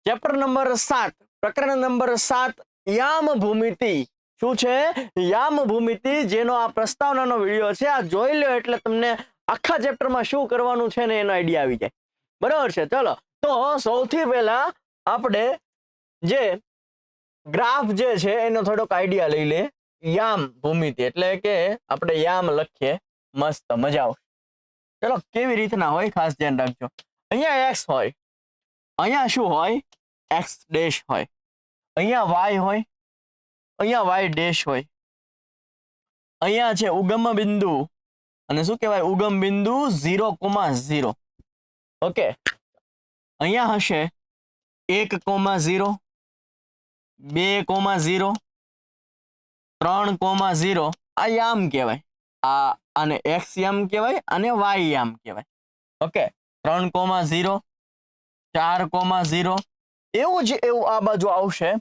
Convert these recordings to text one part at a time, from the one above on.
Chapter number 7 પ્રકરણ number 7 યામ ભૂમિતિ શું છે યામ ભૂમિતિ જેનો આ પ્રસ્તાવનાનો વિડિયો છે આ જોઈ લો એટલે તમને આખા ચેપ્ટરમાં શું કરવાનું છે ને એનો આઈડિયા આવી જાય બરાબર છે ચલો તો સૌથી પહેલા આપણે જે ગ્રાફ જે છે એનો થોડોક આઈડિયા લઈ લે યામ ભૂમિતિ એટલે કે આપણે યામ લખીએ મસ્ત મજા આવશે ચલો કેવી રીતના હોય ખાસ ધ્યાન રાખજો અહીંયા x હોય અહીંયા શું હોય x ડેશ હોય અહીંયા y હોય અહીંયા y ડેશ હોય અહીંયા છે ઉગમ બિંદુ અને શું કહેવાય ઉગમ બિંદુ 0,0 ઓકે અહીંયા હશે 1,0 2,0 3,0 આ યામ કહેવાય આ આને x યામ કહેવાય અને y યામ કહેવાય ઓકે 3,0 4,0 એવું જ એવું આ બાજુ આવશે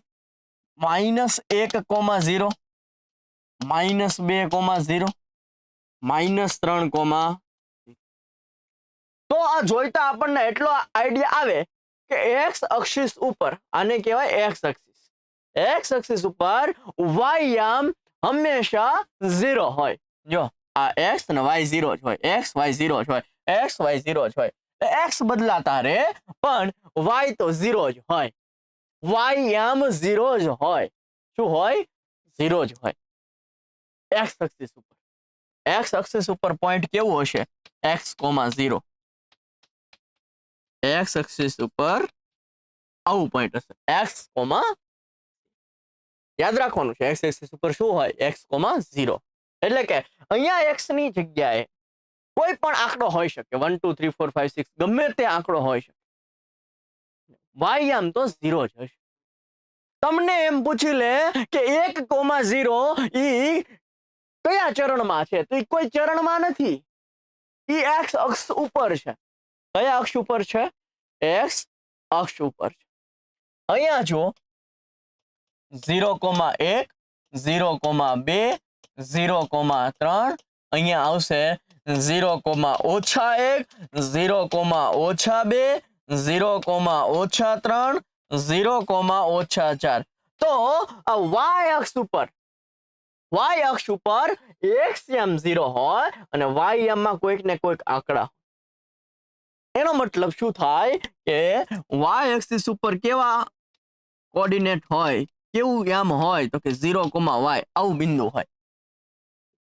-1,0 -2,0 -3, તો આ જોઈતા આપણને એટલો આઈડિયા આવે કે x અક્ષિસ ઉપર આને કહેવાય x અક્ષિસ ઉપર y યામ હંમેશા 0 હોય જો આ x અને y 0 જ હોય x y 0 જ હોય x y 0 જ હોય x બદલાતા રહે પણ y તો 0 જ હોય y યામ 0 જ હોય શું હોય 0 જ હોય x અક્ષિસ ઉપર પોઈન્ટ કેવું હશે x, 0 x અક્ષિસ ઉપર આવું પોઈન્ટ હશે x, યાદ રાખવાનું છે x એક્સિસ ઉપર શું હોય x, 0 એટલે કે અહીંયા x ની જગ્યાએ કોઈ પણ આંકડો હોઈ શકે 1 2 3 4 5 6 ગમે તે આંકડો હોઈ શકે y યામ તો 0 જ હશે તમને એમ પૂછી લે કે 1,0 ઈ કયા ચરણમાં છે તો ઈ કોઈ ચરણમાં નથી ઈ x અક્ષ ઉપર છે કયા અક્ષ ઉપર છે x અક્ષ ઉપર છે અહીંયા જો 0,1 0,2 0,3 અહીંયા આવશે 0,-1 0,-2 0,-3 0,-4 તો આ y અક્ષ ઉપર x યામ 0 હોય અને y યામમાં કોઈક ને કોઈક આંકડા એનો મતલબ શું થાય કે y એક્સિસ ઉપર કેવા કોઓર્ડિનેટ હોય કેવું યામ હોય તો કે 0,y આવું બિંદુ હોય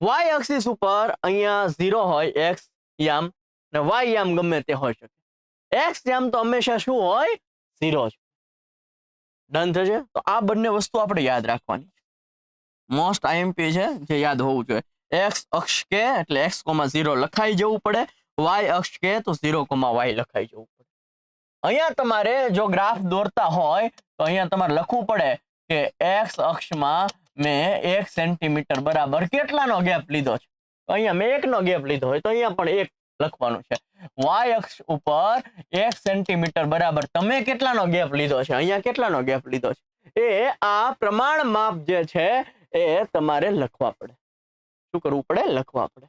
y એક્સિસ ઉપર અહીંયા 0 હોય x યામ અને y યામ ગમે તે હોઈ શકે x યામ તો હંમેશા શું હોય 0 જ ડન થશે તો આ બંને વસ્તુ આપણે યાદ રાખવાની છે મોસ્ટ આઈએમપી છે જે યાદ હોવું જોઈએ x અક્ષ કે એટલે x, 0 લખાઈ જવું પડે y અક્ષ કે તો 0,y લખાઈ જવું પડે અહીંયા તમારે જો ગ્રાફ દોરતા હોય તો અહીંયા તમારે લખવું પડે કે x અક્ષમાં મેં 1 સેન્ટીમીટર બરાબર કેટલાનો ગેપ લીધો છે તો અહીંયા મેં 1 નો ગેપ લીધો હોય તો અહીંયા પણ 1 લખવાનું છે y અક્ષ ઉપર 1 સેન્ટીમીટર બરાબર તમે કેટલાનો ગેપ લીધો છે અહીંયા કેટલાનો ગેપ લીધો છે એ આ પ્રમાણ માપ જે છે એ તમારે લખવા પડે શું કરવું પડે લખવા પડે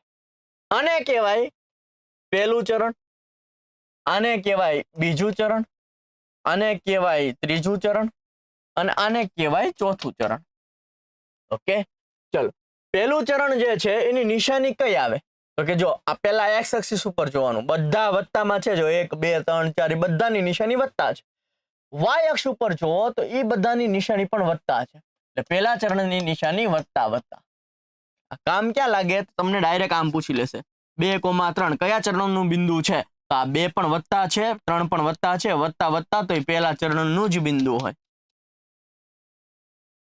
આને કહેવાય પહેલું ચરણ આને કહેવાય બીજું ચરણ આને કહેવાય ત્રીજું ચરણ અને આને કહેવાય ચોથું ચરણ ઓકે ચલો પહેલું ચરણ જે છે એની નિશાની કઈ આવે તો કે જો આ પહેલા x એક્સિસ ઉપર જોવાનું બધા વત્તામાં છે જો 1 2 3 4 એ બધાની નિશાની વત્તા છે y અક્ષ ઉપર જો તો એ બધાની નિશાની પણ વત્તા છે એટલે પહેલા ચરણની નિશાની વત્તા આ કામ ક્યાં લાગે તમને ડાયરેક્ટ આમ પૂછી લેશે 2,3 કયા ચરણનું બિંદુ છે તો આ 2 પણ વત્તા છે 3 પણ વત્તા છે વત્તા તો એ પહેલા ચરણનું જ બિંદુ હોય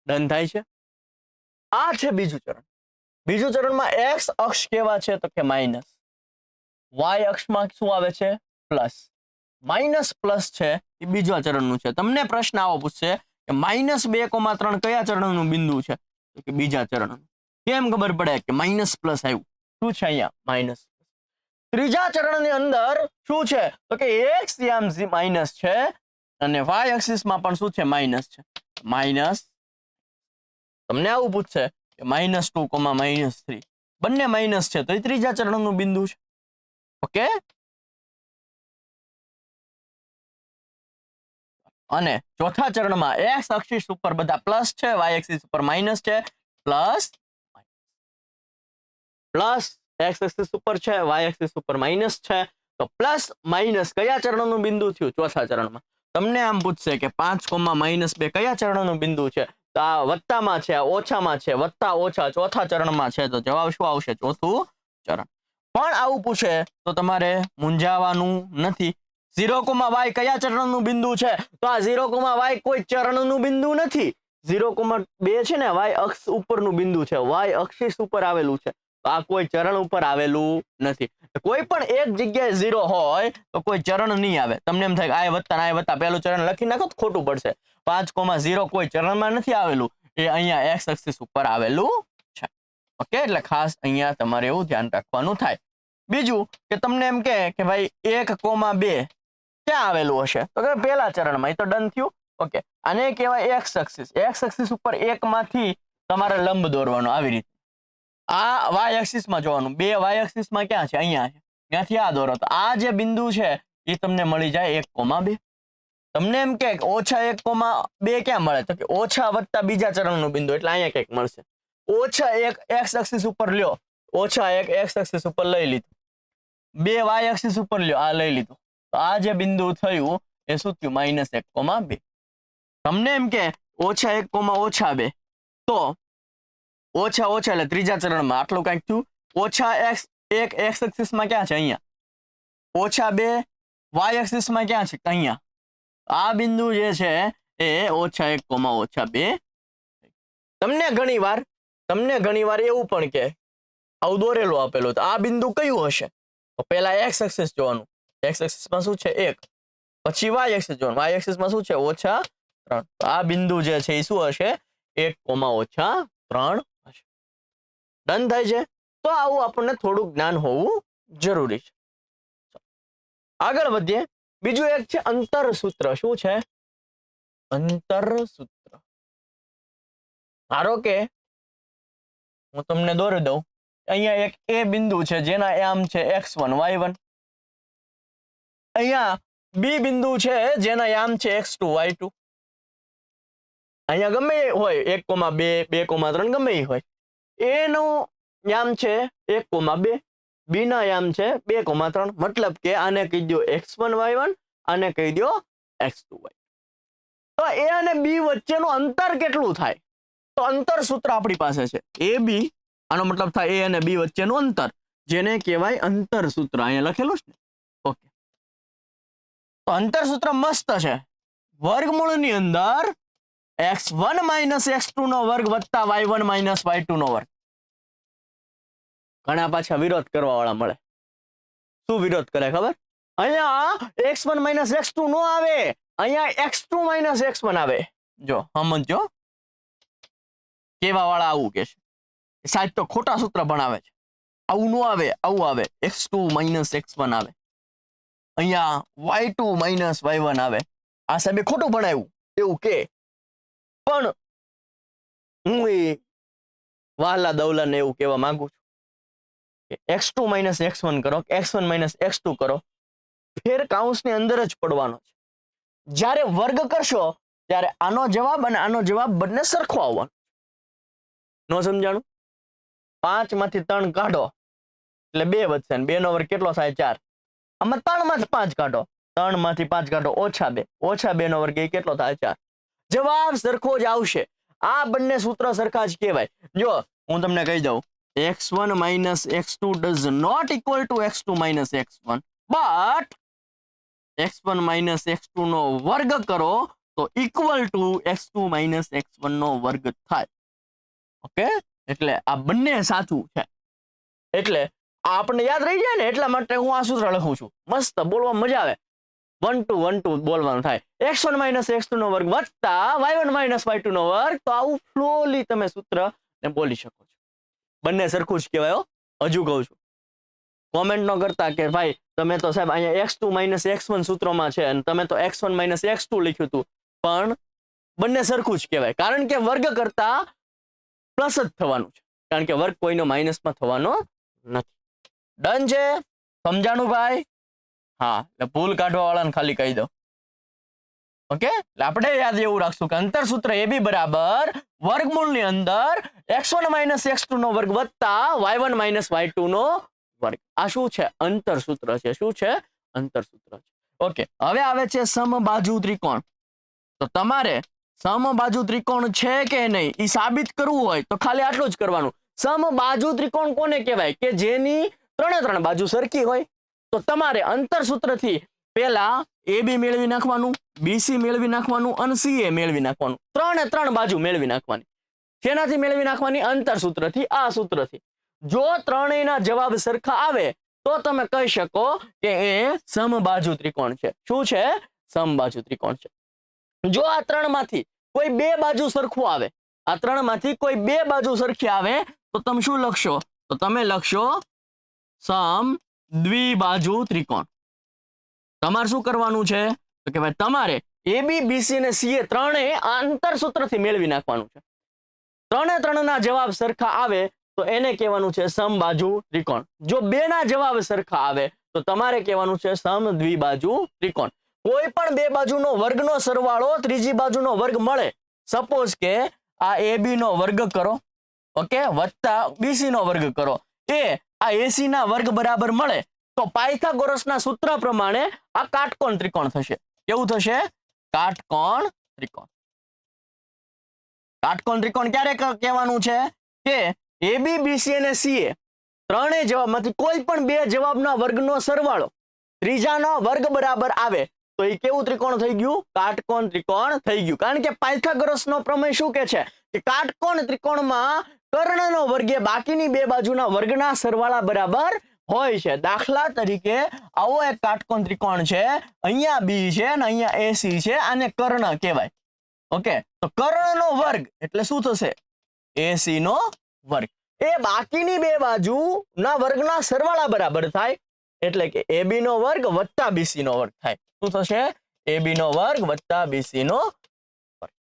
ડન થાય છે આ છે બીજું ચરણમાં x અક્ષ કેવા છે તો કે માઈનસ y અક્ષમાં શું આવે છે પ્લસ માઈનસ પ્લસ છે એ બીજા ચરણનું છે તમને પ્રશ્ન આવો પૂછશે કે -2,3 કયા ચરણનું બિંદુ છે તો કે બીજા ચરણનું કેમ ખબર પડે કે માઈનસ પ્લસ આવ્યું શું છે અહીંયા માઈનસ ત્રીજા ચરણની અંદર શું છે તો કે x યામ માઈનસ છે અને y એક્સિસમાં પણ શું છે માઈનસ છે માઈનસ તમને આવું પૂછશે કે -2, -3 બંને માઈનસ છે તો એ ત્રીજા ચરણનું બિંદુ છે ઓકે અને ચોથા ચરણમાં એક્સ અક્ષિસ ઉપર બધા પ્લસ છે, વાય એક્સિસ ઉપર માઇનસ છે, પ્લસ એક્સ એક્સિસ ઉપર છે, વાય એક્સિસ ઉપર માઇનસ છે. તો પ્લસ માઇનસ કયા ચરણનું બિંદુ થયું? ચોથા ચરણમાં. તમને આમ પૂછશે કે 5,-2 કયા ચરણનું બિંદુ છે? તો આ વત્તામાં છે, આ ઓછામાં છે, વત્તા ઓછા ચોથા ચરણમાં છે. તો જવાબ શું આવશે? ચોથું ચરણ. પણ આવું પૂછે તો તમારે મૂંઝાવાનું નથી. 0,y કયા ચરણનું બિંદુ છે? તો આ 0,y કોઈ ચરણનું બિંદુ નથી. 0,2 છે ને y અક્ષ ઉપરનું બિંદુ છે, y અક્ષિસ ઉપર આવેલું છે. તો આ કોઈ ચરણ ઉપર આવેલું નથી. કોઈ પણ એક જગ્યાએ 0 હોય તો કોઈ ચરણ નહીં આવે. તમને એમ થાય કે આ વત્તા પહેલું ચરણ લખી નાખો તો ખોટું પડશે. 5,0 કોઈ ચરણમાં નથી આવેલું, એ અહીંયા એક્સ એક્સિસ ઉપર આવેલું છે. ઓકે, એટલે ખાસ અહીંયા તમારે એવું ધ્યાન રાખવાનું થાય. બીજું કે તમને એમ કે ભાઈ 1,2 ક્યાં આવેલું હશે? તો કે પહેલા ચરણમાં. એ તો ડન થયું. ઓકે, આને કહેવાય એક્સ એક્સિસ. એક્સ એક્સિસ ઉપર એકમાંથી તમારે લંબ દોરવાનો આવી રીતે. આ વાય એક્સિસ માં જોવાનું. 2 વાય એક્સિસ માં ક્યાં છે? અહીંયા છે. ત્યાંથી આ દોરો તો આ જે બિંદુ છે એ તમને મળી જાય 1,2. તમને એમ કે -1,2 ક્યાં મળે? તો કે ઓછા વત્તા બીજા ચરણનું બિંદુ, એટલે અહીંયા કંઈક મળશે. -1 એક્સ એક્સિસ ઉપર લ્યો, -1 એક્સ એક્સિસ ઉપર લઈ લીધું, 2 વાય એક્સિસ ઉપર લ્યો, આ લઈ લીધું. તો આ જે બિંદુ થયું એ શું થયું? -1,2. તમને એમ કે -1,-2 તો ઓછા એટલે ત્રીજા ચરણમાં આટલું કંઈક થયું. -1 એક્સ એક્સિસ માં ક્યાં છે? અહીંયા. -2 વાય એક્સિસ માં ક્યાં છે? અહીંયા. આ બિંદુ જે છે એ -1,-2. તમને ઘણીવાર એવું પણ કે આવું દોરેલું આપેલું, તો આ બિંદુ કયું હશે? તો પહેલા એક્સ એક્સિસ જોવાનું. એક્સ એક્સિસ માં શું છે? 1. પછી વાય એક્સિસ જોવાનું. વાય એક્સિસ માં શું છે? -3. તો આ બિંદુ જે છે એ શું હશે? 1,-3 હશે. ડન થાય છે. તો આવું આપણને થોડું જ્ઞાન હોવું જરૂરી છે. આગળ વધીએ. બીજું એક છે અંતર સૂત્ર. શું છે? અંતર સૂત્ર. ધારો કે હું તમને દોરી દઉં. અહીંયા એક એ બિંદુ છે જેના યામ છે x1 y1. અહીંયા બી બિંદુ છે જેના યામ છે x2 y2. અહીંયા ગમે એ હોય 1,2 2,3 ગમે એ હોય. એ નું યામ છે 1,2, બી ના યામ છે 2,3. મતલબ કે આને કહી દો x1 y1, આને કહી દો x2 y2. તો એ અને બી વચ્ચેનું અંતર કેટલું થાય? તો અંતર સૂત્ર આપણી પાસે છે. એ બી, આનો મતલબ થાય એ અને બી વચ્ચેનું અંતર, જેને કહેવાય અંતર સૂત્ર. અહીંયા લખેલું છે ને. ઓકે, તો અંતર સૂત્ર મસ્ત છે. વર્ગમૂળની અંદર x1 - x2 નો વર્ગ વત્તા y1 - y2 નો વર્ગ. ઘણા પાછા વિરોધ કરવા વાળા મળે. શું વિરોધ કરે ખબર? અહીંયા x1 - x2 નો આવે, અહીંયા x2 - x1 આવે. જો સમજો, કેવા વાળા આવું કે છે સાહેબ તો ખોટા સૂત્ર ભણાવે છે. આવું નો આવે, આવું આવે. x2 - x1 આવે, અહીંયા y2 - y1 આવે. આ સાહેબે ખોટું ભણાવ્યું એવું કે. પણ હું એ વાલા દવલાને એવું કહેવા માંગુ છું કે x2 - x1 કરો, x1 - x2 કરો, ફેર કાઉન્સની અંદર જ પડવાનો છે. જ્યારે વર્ગ કરશો ત્યારે આનો જવાબ અને આનો જવાબ બંને સરખો આવવાનો. નો સમજાણું? 5 માંથી 3 કાઢો એટલે 2 વધશે, ને 2 નો વર્ગ કેટલો થાય? 4. આમાં 3 માંથી 5 કાઢો, 3 માંથી 5 કાઢો -2, -2 નો વર્ગ એ કેટલો થાય? 4. જવાબ સરખો જ આવશે. આ બંને સૂત્ર સરખા જ કહેવાય. જો હું તમને કહી દઉં, x1 - x2 does not equal to x2 - x1, but x1 - x2 નો વર્ગ કરો તો equal to x2 - x1 નો વર્ગ થાય. ઓકે, એટલે આ બંને સાચું છે. એટલે આ આપણને યાદ રહી જાય ને, એટલા માટે હું આ સૂત્ર લખું છું. મસ્ત બોલવા મજા આવે. 1 2 1 2 બોલવાનું થાય. x1 - x2 નો વર્ગ વત્તા y1 - y2 નો વર્ગ. તો આવું ફ્લોલી તમે સૂત્ર ને બોલી શકો છો. બંને સરખું જ કહેવાય. હજુ કહું છું, કોમેન્ટ ન કરતા કે ભાઈ તમે તો સાહેબ અહીંયા x2 - x1 સૂત્રમાં છે અને તમે તો x1 - x2 લખ્યું હતું. પણ બંને સરખું જ કહેવાય, કારણ કે વર્ગ કરતા પ્લસ જ થવાનું છે, કારણ કે વર્ગ કોઈનો માઇનસમાં થવાનો નથી. ડન છે? સમજાણું ભાઈ? હા, એટલે ભૂલ કાઢવા વાળાને ખાલી કહી દો. ઓકે, એટલે આપણે યાદ એવું રાખશું કે અંતર સૂત્ર AB બરાબર વર્ગમૂળની અંદર x1 - x2 નો વર્ગ વત્તા y1 - y2 નો વર્ગ. આ શું છે? અંતર સૂત્ર છે. શું છે? અંતર સૂત્ર છે. ઓકે, હવે આવે છે સમબાજુ ત્રિકોણ. તો તમારે સમબાજુ ત્રિકોણ છે કે નહીં એ સાબિત કરવું હોય તો ખાલી આટલું જ કરવાનું. સમબાજુ ત્રિકોણ કોને કહેવાય? કે જેની ત્રણે બાજુ સરખી હોય. તો તમારે અંતર સૂત્રથી પહેલા AB મેળવી નાખવાનું, BC મેળવી નાખવાનું અને CA મેળવી નાખવાનું. ત્રણ બાજુ મેળવી નાખવાની. શેનાથી મેળવી નાખવાની? અંતર સૂત્રથી, આ સૂત્રથી. જો ત્રણેયના જવાબ સરખા આવે તો તમે કહી શકો કે એ સમબાજુ ત્રિકોણ છે. શું છે? સમબાજુ ત્રિકોણ છે. જો આ ત્રણમાંથી કોઈ બે બાજુ સરખું આવે, આ ત્રણમાંથી કોઈ બે બાજુ સરખી આવે તો તમે શું લખશો? તો તમે લખશો સમ દ્વિબાજુ ત્રિકોણ. તમારે શું કરવાનું છે? તો કે ભાઈ તમારે AB, BC અને CA ત્રણેય આંતર સૂત્રથી મેળવી નાખવાનું છે. ત્રણના જવાબ સરખા આવે તો એને કહેવાનું છે સમબાજુ ત્રિકોણ. જો બેના જવાબ સરખા આવે તો તમારે કહેવાનું છે સમ દ્વિબાજુ ત્રિકોણ. કોઈ પણ બે બાજુનો વર્ગનો સરવાળો ત્રીજી બાજુનો વર્ગ મળે. સપોઝ કે આ AB નો વર્ગ કરો, ઓકે, વત્તા BC નો વર્ગ કરો, એ આ AC ના વર્ગ બરાબર મળે તો પાયથાગોરસના સૂત્ર પ્રમાણે આ કાટકોણ ત્રિકોણ થશે. કેવું થશે? કાટકોણ ત્રિકોણ. કાટકોણ ત્રિકોણ ક્યારે કહેવાનું છે? કે AB, BC અને CA ત્રણેય જવાબમાંથી કોઈ પણ બે જવાબના વર્ગનો સરવાળો ત્રીજાનો વર્ગ બરાબર આવે તો એ કેવું ત્રિકોણ થઈ ગયું? કાટકોણ ત્રિકોણ થઈ ગયું. કારણ કે પાયથાગોરસનો પ્રમેય શું કહે છે? કે કાટકોણ ત્રિકોણમાં કર્ણનો વર્ગ એ બાકીની બે બાજુના વર્ગના સરવાળા બરાબર હોય છે. દાખલા તરીકે આવો એક કાટકોણ ત્રિકોણ છે, અહીંયા B છે અને અહીંયા AC છે, આને કર્ણ કહેવાય. ઓકે, તો કર્ણનો વર્ગ એટલે શું થશે? AC નો વર્ગ. એ બાકીની બે બાજુના વર્ગના સરવાળા બરાબર થાય એટલે કે AB નો વર્ગ વત્તા BC નો વર્ગ થાય. શું થશે? AB નો વર્ગ વત્તા BC નો વર્ગ.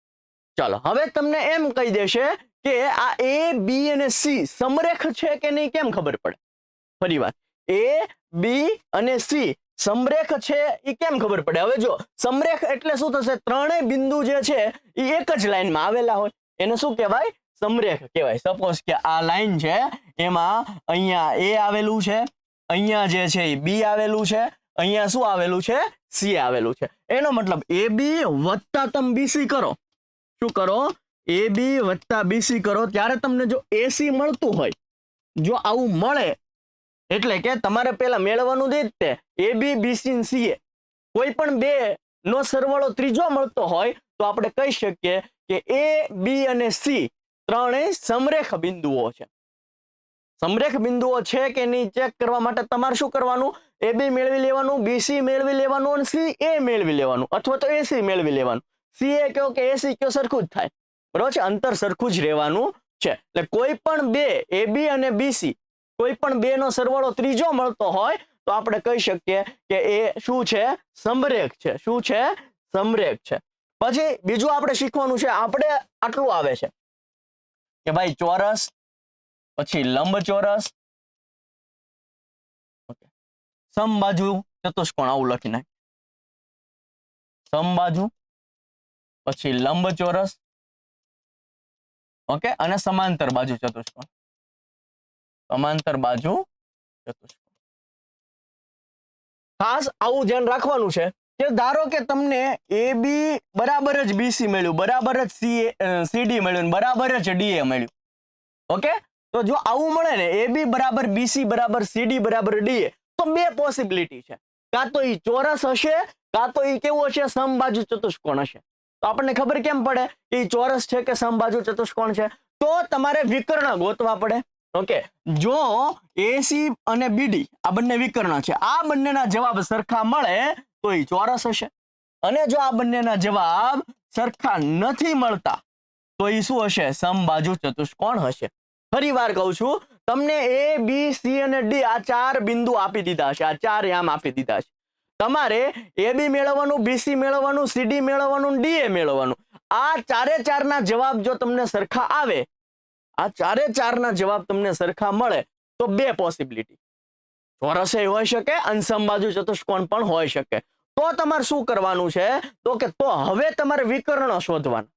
ચાલો, હવે તમને એમ કહી દેશે કે આ A, B અને C સમરેખ છે કે નહીં કેમ ખબર પડે? ફરીવાર, A, B અને C સમરેખ છે એ કેમ ખબર પડે? હવે જો સમરેખ એટલે શું થશે? ત્રણેય બિંદુ જે છે એ એક જ લાઈનમાં આવેલા હોય એને શું કહેવાય? સમરેખ કહેવાય. સપોઝ કે આ લાઈન છે, એમાં અહીંયા A આવેલું છે, અહીંયા જે છે એ B આવેલું છે, અહીંયા શું આવેલું છે? C આવેલું છે. એનો મતલબ AB વત્તા તમે BC કરો. શું કરો? AB વત્તા BC કરો ત્યારે તમને જો AC મળતું હોય, જો આવું મળે એટલે કે તમારે પહેલા મેળવવાનું જ તે AB, BC અને CA કોઈ પણ બે નો સરવાળો ત્રીજો મળતો હોય તો આપણે કહી શકીએ કે A, B અને C ત્રણેય સમરેખ બિંદુઓ છે. સમરેખ બિંદુઓ છે કે નહીં ચેક કરવા માટે તમારે શું કરવાનું? AB મેળવી લેવાનું, BC મેળવી લેવાનું અને CA મેળવી લેવાનું, અથવા તો AC મેળવી લેવાનું. CA કયો કે AC કયો સરખું જ થાય. બરોબર છે? અંતર સરખું જ રહેવાનું છે. એટલે કોઈ પણ બે AB અને BC કોઈ પણ બે નો સરવાળો ત્રીજો મળતો હોય તો આપણે કહી શકીએ કે એ શું છે? સમરેખ છે. શું છે? સમરેખ છે. પછી બીજું આપણે શીખવાનું છે. આપણે આટલું આવે છે કે ભાઈ ચોરસ, પછી લંબચોરસ, ઓકે, સમબાજુ ચતુષ્કોણ આવું લખી નાખ. સમબાજુ, પછી લંબચોરસ, ઓકે, અને સમાંતર બાજુ ચતુષ્કોણ. સમાંતર બાજુ ચતુષ્કોણ. ખાસ આવું ધ્યાન રાખવાનું છે કે ધારો કે તમને AB બરાબર જ BC મળ્યું, બરાબર જ CD મળ્યું, બરાબર જ DA મળ્યું. ઓકે, તો જો આવું મળે ને AB બરાબર BC બરાબર CD બરાબર DA તો બે પોસિબિલિટી છે. કાં તો એ ચોરસ હશે, કાં તો એ કેવું હશે? સમબાજુ ચતુષ્કોણ હશે. તો આપણને ખબર કેમ પડે કે એ ચોરસ છે કે સમબાજુ ચતુષ્કોણ છે? તો તમારે વિકર્ણ ગોતવા પડે. ઓકે, જો AC અને BD આ બંને વિકર્ણ છે, આ બંનેના જવાબ સરખા મળે તો એ ચોરસ હશે. અને જો આ બંનેના જવાબ સરખા નથી મળતા તો એ શું હશે? સમબાજુ ચતુષ્કોણ હશે. ફરી વાર કહું છું, તમને A, B, C અને D આ ચાર બિંદુ આપી દીધા છે, આ ચાર આમ આપી દીધા છે. તમારે AB મેળવવાનું, BC મેળવવાનું, CD મેળવવાનું, DA મેળવવાનું. આ ચારે ચારના જવાબ જો તમને સરખા આવે, આ ચારે ચારના જવાબ તમને સરખા મળે તો બે પોસિબિલિટી, ચોરસ હોઈ શકે અને સમબાજુ ચતુષ્કોણ પણ હોઈ શકે. તો તમારે શું કરવાનું છે તો કે તો હવે તમારે વિકર્ણ શોધવાના.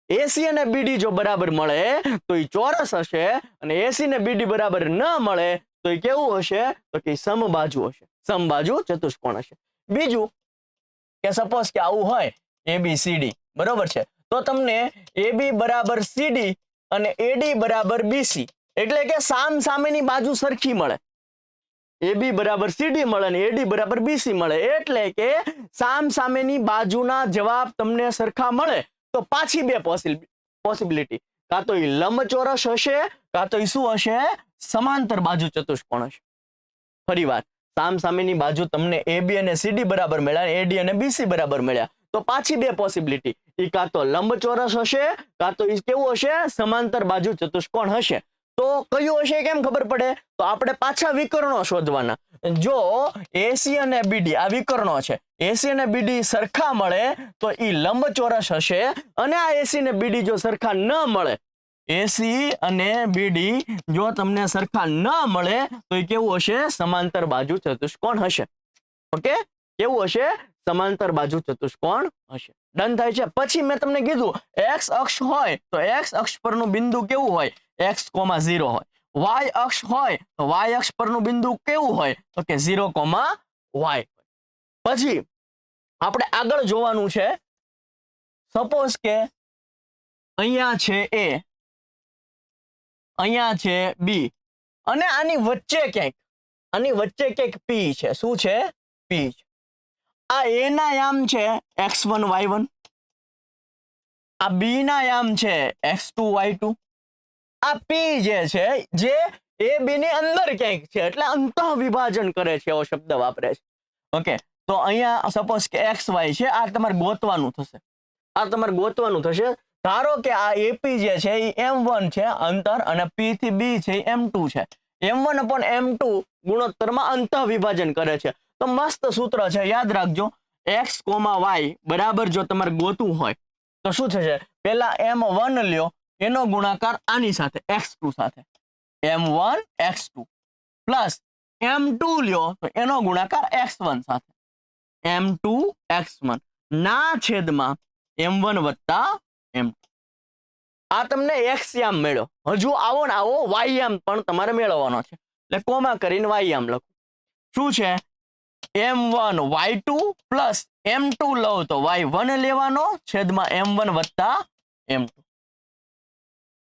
એસી અને બીડી જો બરાબર મળે તો એ ચોરસ હશે અને એસી ને બીડી બરાબર ન મળે તો એ કેવું હશે તો કે સમબાજુ હશે, સમબાજુ ચતુષ્કોણ હશે. બીજું કે સપોઝ કે આવું હોય ABCD બરોબર છે તો તમને AB બરાબર CD અને AD બરાબર BC એટલે કે સામ સામેની બાજુ સરખી મળે. AB બરાબર CD મળે અને AD બરાબર BC મળે એટલે કે સામ સામેની બાજુના જવાબ તમને સરખા મળે તો પાછી બે પોસિબિલિટી, કાં તો એ લંબચોરસ હશે કાં તો એ શું હશે સમાંતર બાજુ ચતુષ્કોણ હશે. ફરી વાર સામ સામેની બાજુ તમને AB અને CD બરાબર મળ્યા અને AD અને BC બરાબર મળ્યા તો પાછી બે પોસિબિલિટી, એ કાં તો લંબચોરસ હશે કાં તો એ કેવું હશે સમાંતર બાજુ ચતુષ્કોણ હશે. તો કયું હશે કેમ ખબર પડે તો આપણે પાછા વિકર્ણો શોધવાના. જો AC અને BD આ વિકર્ણો છે, AC અને BD સરખા મળે તો એ લંબચોરસ હશે અને આ AC અને BD જો સરખા ન મળે, AC અને BD જો તમને સરખા ન મળે તો એ કેવું હશે સમાંતર બાજુ ચતુષ્કોણ હશે. ઓકે, કેવું હશે સમાંતર બાજુ ચતુષ્કોણ હશે. ડન થાય છે. પછી મેં તમને કીધું x અક્ષ હોય તો x અક્ષ પરનું બિંદુ કેવું હોય x, 0 હોય. y અક્ષ હોય તો y અક્ષ પરનું બિંદુ કેવું હોય તો કે 0, y. પછી આપણે આગળ જોવાનું છે સપોઝ કે અહીંયા છે A, અહીંયા છે B અને આની વચ્ચે ક્યાંક P છે. શું છે P છે. આ A ના યામ છે x1 y1, આ B ના યામ છે x2 y2, આ P જે છે જે A B ની અંદર ક્યાંક છે એટલે અંતઃ વિભાજન કરે છે એવો શબ્દ વાપરે છે. ઓકે, તો અહીંયા સપોઝ કે xy છે, આ તમારે ગોતવાનું થશે. ધારો કે આ AP જે છે એ M1 છે અંતર અને P થી B છે એ M2 છે. M1 upon M2 ગુણોત્તરમાં અંતઃ વિભાજન કરે છે. તો મસ્ત સૂત્ર છે, યાદ રાખજો. x, y બરાબર જો તમારે ગોતવું હોય તો શું થશે પહેલા M1 લ્યો એનો ગુણાકાર આની સાથે x2 સાથે, M1 x2 પ્લસ M2 લ્યો તો એનો ગુણાકાર x1 સાથે, M2 x1 ના છેદમાં M1 વત્તા M2. આ તમને x યામ મળ્યો. હજુ આવો ને આવો y યામ પણ તમારે મેળવવાનો છે એટલે કોમા કરીને y યામ લખો. શું છે M1 y2 પ્લસ M2 લઉં તો y1 લેવાનો છેદમાં M1 વત્તા M2,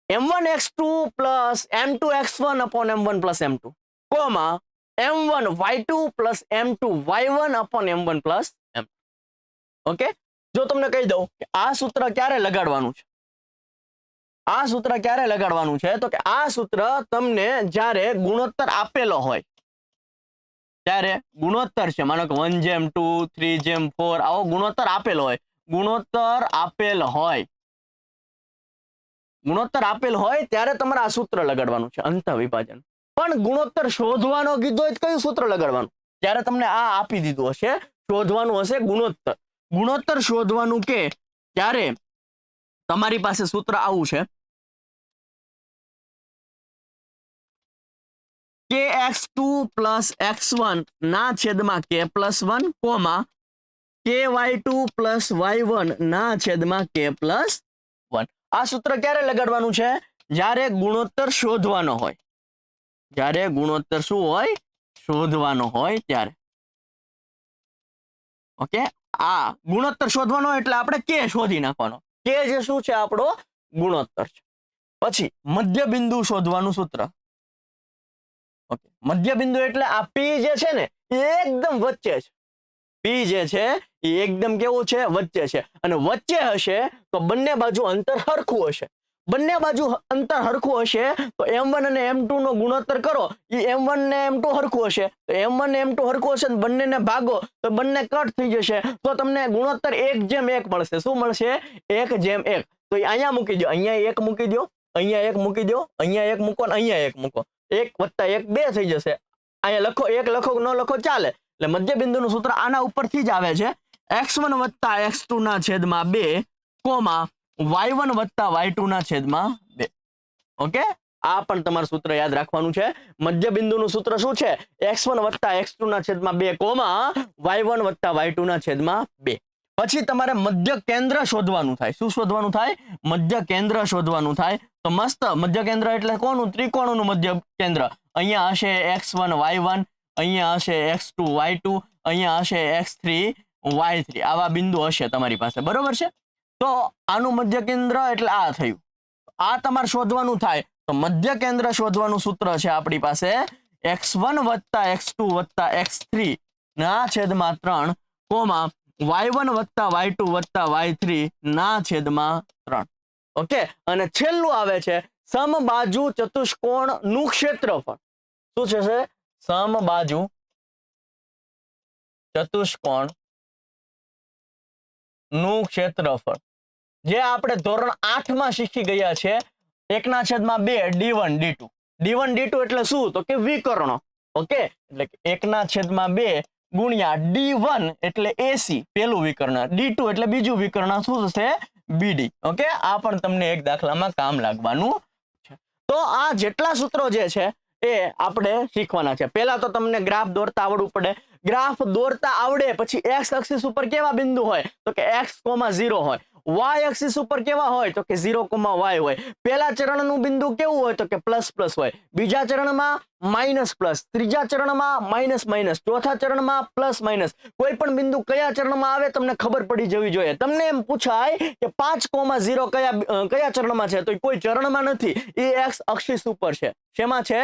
M1 x2 plus M2 x1 upon M1 plus M2 comma M1 y2 plus M2 y1 upon M1 plus M2. Okay, જો તમને કહી દઉં કે આ સૂત્ર ક્યારે લગાડવાનું છે તો કે આ સૂત્ર તમને જ્યારે ગુણોત્તર આપેલો હોય ત્યારે ગુણોત્તર છે, માનો કે 1:2 3:4 આવો ગુણોત્તર આપેલ હોય ત્યારે તમારે આ સૂત્ર લગાડવાનું છે અંતઃ વિભાજન. પણ ગુણોત્તર શોધવાનો કીધો હોય કયું સૂત્ર લગાડવાનું ત્યારે તમને આ આપી દીધું હશે, શોધવાનું હશે ગુણોત્તર શોધવાનું કે ત્યારે તમારી પાસે સૂત્ર આવું છે kx2 પ્લસ x1 ના છેદમાં k plus 1 comma ky2 plus y1 ના છેદમાં k પ્લસ 1. આ સૂત્ર ક્યારે લગાડવાનું છે જ્યારે ગુણોત્તર શોધવાનો હોય, શોધવાનો હોય ત્યારે. ઓકે, આ ગુણોત્તર શોધવાનો એટલે આપણે k શોધી નાખવાનો, k જે શું છે આપણો ગુણોત્તર છે. પછી મધ્ય બિંદુ શોધવાનું સૂત્ર. ઓકે, મધ્ય બિંદુ એટલે આ P જે છે ને એ એકદમ વચ્ચે છે. P જે છે એ એકદમ કેવું છે વચ્ચે છે અને વચ્ચે હશે તો બંને બાજુ અંતર સરખું હશે. તો M1 અને M2 નો ગુણોત્તર કરો એ M1 ને M2 સરખું હશે તો M1 ને M2 સરખું હશે બંનેને ભાગો તો બંને કટ થઈ જશે તો તમને ગુણોત્તર 1:1 મળશે. શું મળશે 1:1. તો અહીંયા મૂકી દો, અહીંયા 1 મૂકી દો, અહીંયા 1 મૂકી દો, અહીંયા 1 મૂકો ને અહીંયા 1 મૂકો, 1 + 1 2 થઈ જશે. અહીંયા લખો 1 લખો ન લખો ચાલે. એટલે મધ્ય બિંદુનું સૂત્ર આના ઉપરથી જ આવે છે x1 + x2 ના છેદમાં 2 કોમા y1 + y2 ના છેદમાં 2. ઓકે, આ પણ તમારું સૂત્ર યાદ રાખવાનું છે. મધ્ય બિંદુનું સૂત્ર શું છે? x1 + x2 ના છેદમાં 2 કોમા y1 + y2 ના છેદમાં 2. પછી તમારે મધ્ય કેન્દ્ર શોધવાનું થાય. શું શોધવાનું થાય? મધ્ય કેન્દ્ર શોધવાનું થાય. તો મસ્ત મધ્ય કેન્દ્ર એટલે કોનું? ત્રિકોણનું મધ્ય કેન્દ્ર. અહીંયા હશે x1 y1, અહીંયા હશે x2 y2, અહીંયા હશે x3 y3. આવા બિંદુ હશે તમારી પાસે, બરોબર છે? તો આનું મધ્ય કેન્દ્ર એટલે આ થયું. આ તમારે શોધવાનું થાય. તો મધ્ય કેન્દ્ર શોધવાનું સૂત્ર છે આપણી પાસે x1 + x2 + x3 ના છેદમાં 3 કોમા y1 + y2 + y3 ના છેદમાં 3. ઓકે, અને છેલ્લું આવે છે સમબાજુ ચતુષ્કોણનું ક્ષેત્રફળ. શું છે? સમબાજુ ચતુષ્કોણ નું ક્ષેત્રફળ, જે આપણે ધોરણ 8 માં શીખી ગયા છે 1/2 d1 d2. d1 d2 એટલે શું? તો કે વિકર્ણ. ઓકે, એટલે 1/2 ગુણ્યા d1 એટલે AC પેલું વિકર્ણ, d2 એટલે બીજું વિકર્ણ, શું થશે? BD. ઓકે, આ પણ તમને એક દાખલામાં કામ લાગવાનું છે. તો આ જેટલા સૂત્રો જે છે એ આપણે શીખવાના છે. પહેલા તો તમને ગ્રાફ દોરતા આવડવું પડે. ગ્રાફ દોરતા આવડે પછી x અક્ષિસ ઉપર કેવા બિંદુ હોય? તો કે x, 0 હોય. y અક્ષિસ ઉપર કેવા હોય? તો કે 0, y હોય. પહેલા ચરણનું બિંદુ કેવું હોય? તો કે પ્લસ હોય. બીજા ચરણમાં માઇનસ પ્લસ, ત્રીજા ચરણમાં માઇનસ, ચોથા ચરણમાં પ્લસ માઇનસ. કોઈ પણ બિંદુ કયા ચરણમાં આવે તમને ખબર પડી જવી જોઈએ. તમને એમ પૂછાય કે 5, 0 કયા ચરણમાં છે? તો કોઈ ચરણમાં નથી, એ x અક્ષિસ ઉપર છે. શેમાં છે?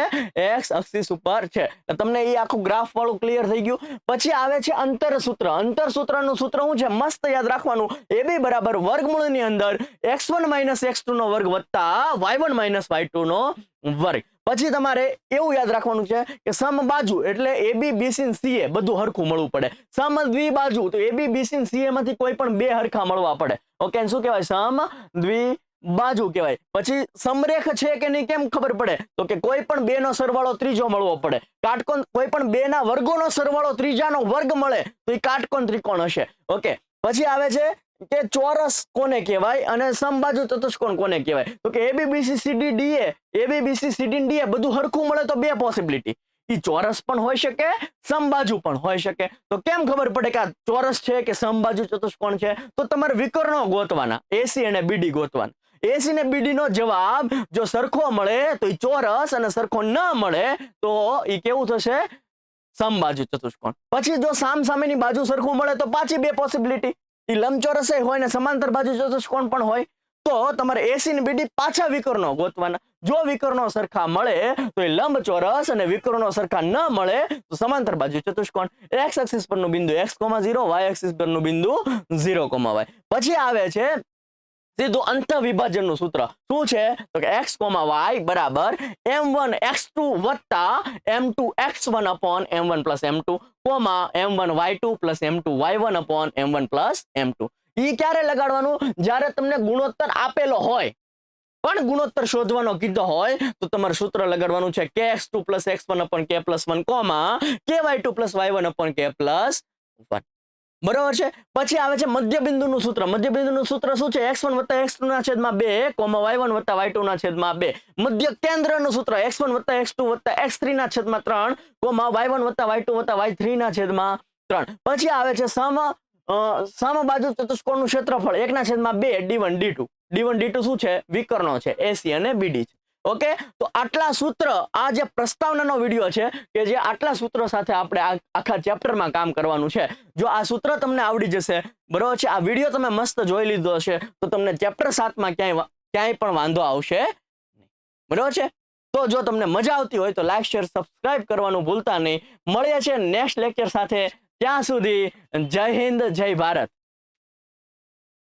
x અક્ષિસ ઉપર છે. તમને એ આખું ગ્રાફ વાળું ક્લિયર થઈ ગયું. પછી આવે છે અંતર સૂત્ર. અંતર સૂત્રનું સૂત્ર શું છે? મસ્ત યાદ રાખવાનું. AB બરાબર વર્ગમૂળની અંદર x1 - x2 નો વર્ગ વત્તા y1 - y2 નો વર્ગ. પછી તમારે એવું યાદ રાખવાનું છે કે સમબાજુ એટલે AB, BC અને CA બધું હરખું મળવું પડે. સમદ્વિબાજુ તો AB, BC અને CA માંથી કોઈ પણ બે હરખા મળવા પડે. ઓકે, શું કહેવાય? સમદ્વિબાજુ કહેવાય. પછી સમરેખ છે કે નહીં કેમ ખબર પડે? તો કે કોઈ પણ બે નો સરવાળો ત્રીજો મળવો પડે. કાટકોણ કોઈ પણ બે ના વર્ગોનો સરવાળો ત્રીજાનો વર્ગ મળે તો એ કાટકોણ ત્રિકોણ હશે. ઓકે, પછી આવે છે કે ચોરસ કોને કહેવાય અને સમબાજુ ચતુષ્કોણ કોને કહેવાય? તો કે AB, BC, CD, DA, AB, BC, CD, DA બધું હરખું મળે તો બે પોસિબિલિટી. ઈ ચોરસ પણ હોઈ શકે, સમબાજુ પણ હોઈ શકે. તો કેમ ખબર પડે કે આ ચોરસ છે કે સમબાજુ ચતુષ્કોણ છે? તો તમારે વિકર્ણો ગોતવાના, AC અને BD ગોતવાના. AC ને BD નો જવાબ જો સરખો મળે તો ઈ ચોરસ અને સરખો ન મળે તો ઈ કેવું થશે? સમબાજુ ચતુષ્કોણ. પછી જો સામસામેની બાજુ સરખું મળે તો પાછી બે પોસિબિલિટી, ઈ લંબચોરસ હોય ને સમાંતર બાજુ ચતુષ્કોણ પણ હોય. તો તમારે AC ને BD પાછા વિકર્ણો ગોતવાના. જો વિકર્ણો સરખા મળે તો એ લંબચોરસ અને વિકર્ણો સરખા ન મળે તો સમાંતર બાજુ ચતુષ્કોણ. x એક્સિસ પરનું બિંદુ x, 0, y એક્સિસ પરનું બિંદુ 0, y. પછી આવે છે સીધું અંતઃવિભાજનનું સૂત્ર. શું છે? તો કે x, y બરાબર m1 x2 વત્તા m2 x1 upon m1 plus m2 comma m1 y2 plus m2 y1 upon m1 plus m2. ઈ ક્યારે લગાડવાનું? જ્યારે તમને ગુણોત્તર આપેલો હોય પણ ગુણોત્તર શોધવાનો કીધો હોય તો તમારે સૂત્ર લગાડવાનું છે kx2 plus x1 upon k plus 1 comma ky2 plus y1 upon k plus 1. બરોબર છે? પછી આવે છે મધ્ય બિંદુનું સૂત્ર. મધ્ય બિંદુનું સૂત્ર શું છે? x1 + x2 ના છેદમાં 2 કોમા y1 + y2 ના છેદમાં 2. મધ્ય કેન્દ્રનું સૂત્ર x1 + x2 + x3 ના છેદમાં 3 કોમા y1 + y2 + y3 ના છેદમાં 3. પછી આવે છે સમબાજુ ચતુષ્કોણનું ક્ષેત્રફળ 1/2 d1 d2. d1 d2 શું છે? વિકર્ણો છે, AC અને BD છે. ઓકે, તો આટલા સૂત્ર, આ જે પ્રસ્તાવનાનો વિડિયો છે કે જે આટલા સૂત્રો સાથે આપણે આખા ચેપ્ટરમાં કામ કરવાનું છે. જો આ સૂત્ર તમને આવડી જશે, બરોબર છે, આ વિડિયો તમે મસ્ત જોઈ લીધો હશે તો તમને ચેપ્ટર 7 માં ક્યાંય પણ વાંધો આવશે નહીં. બરોબર છે? તો જો તમને મજા આવતી હોય તો લાઈક, શેર, સબસ્ક્રાઇબ કરવાનું ભૂલતા નહીં. મળીએ છીએ નેક્સ્ટ લેક્ચર સાથે. ત્યાં સુધી જય હિન્દ, જય ભારત.